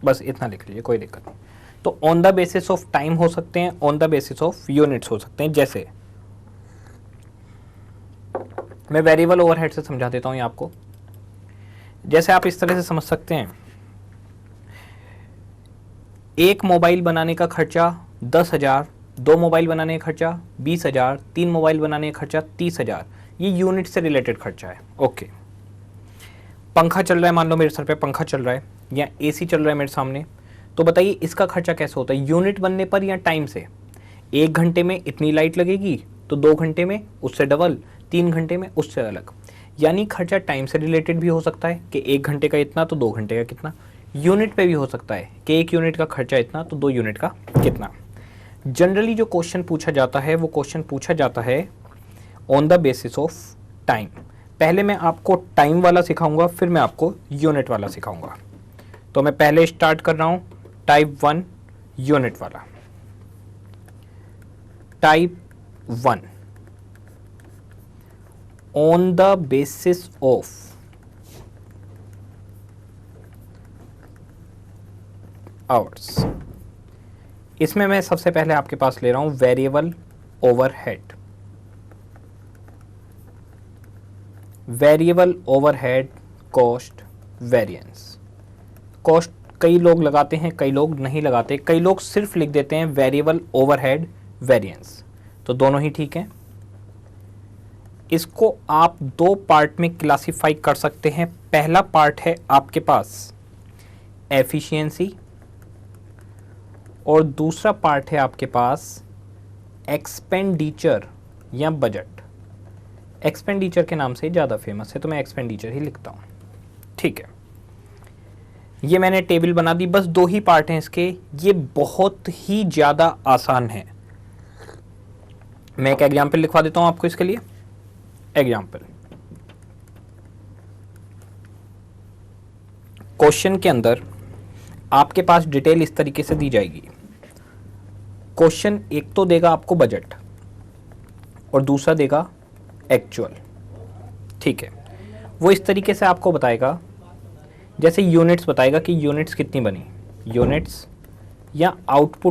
बस इतना लिख लीजिए, कोई दिक्कत नहीं। तो on the basis of time हो सकते हैं, on the basis of units हो सकते हैं। जैसे मैं वेरिएबल ओवरहेड से समझा देता हूँ ये आपको। जैसे आप इस तरह से समझ सकते हैं, एक मोबाइल बनाने का खर्चा 10,000, 2 मोबाइल बनाने का खर्चा 20,000, 3 मोबाइल बनाने का खर्चा 30,000। ये यूनिट से रिलेटेड खर्चा है। ओके, पंखा चल रहा है, मान लो मेरे सर पे पंखा चल रहा है या एसी चल रहा है मेरे सामने, तो बताइए इसका खर्चा कैसे होता है, यूनिट बनने पर या टाइम से? 1 घंटे में इतनी लाइट लगेगी तो 2 घंटे में उससे डबल, 3 घंटे में उससे अलग। यानी खर्चा टाइम से रिलेटेड भी हो सकता है कि 1 घंटे का इतना तो 2 घंटे का कितना। यूनिट पे भी हो सकता है कि 1 यूनिट का खर्चा इतना तो 2 यूनिट का कितना। जनरली जो क्वेश्चन पूछा जाता है वो क्वेश्चन पूछा जाता है on the basis of time. पहले मैं आपको टाइम वाला सिखाऊंगा, फिर मैं आपको यूनिट वाला सिखाऊंगा। तो मैं पहले स्टार्ट कर रहा हूं टाइप 1 यूनिट वाला। Type 1 on the basis of hours. इसमें मैं सबसे पहले आपके पास ले रहा हूं variable overhead. Variable overhead cost variance. Cost कई लोग लगाते हैं, कई लोग नहीं लगाते, कई लोग सिर्फ लिख देते हैं वेरिएबल ओवरहेड वेरिएंस, तो दोनों ही ठीक हैं। इसको आप 2 पार्ट में क्लासिफाई कर सकते हैं। पहला पार्ट है आपके पास एफिशिएंसी और दूसरा पार्ट है आपके पास एक्सपेंडिचर या बजट। एक्सपेंडिचर के नाम से ज़्यादा फेमस है तो मैं एक्सपेंडिचर ही लिखता हूँ। ठीक है, ये मैंने टेबल बना दी। बस 2 ही पार्ट हैं इसके, ये बहुत ही ज़्यादा आसान है। मैं एक एग्जाम्पल लिखवा देता हूँ आपको इसके लिए। एग्जाम्पल, क्वेश्चन के अंदर आपके पास डिटेल इस तरीके से दी जाएगी। क्वेश्चन एक तो देगा आपको बजट और दूसरा देगा एक्चुअल। ठीक है, वो इस तरीके से आपको बताएगा जैसे यूनिट्स बताएगा कि यूनिट्स कितनी बनी, यूनिट्स या आउटपुट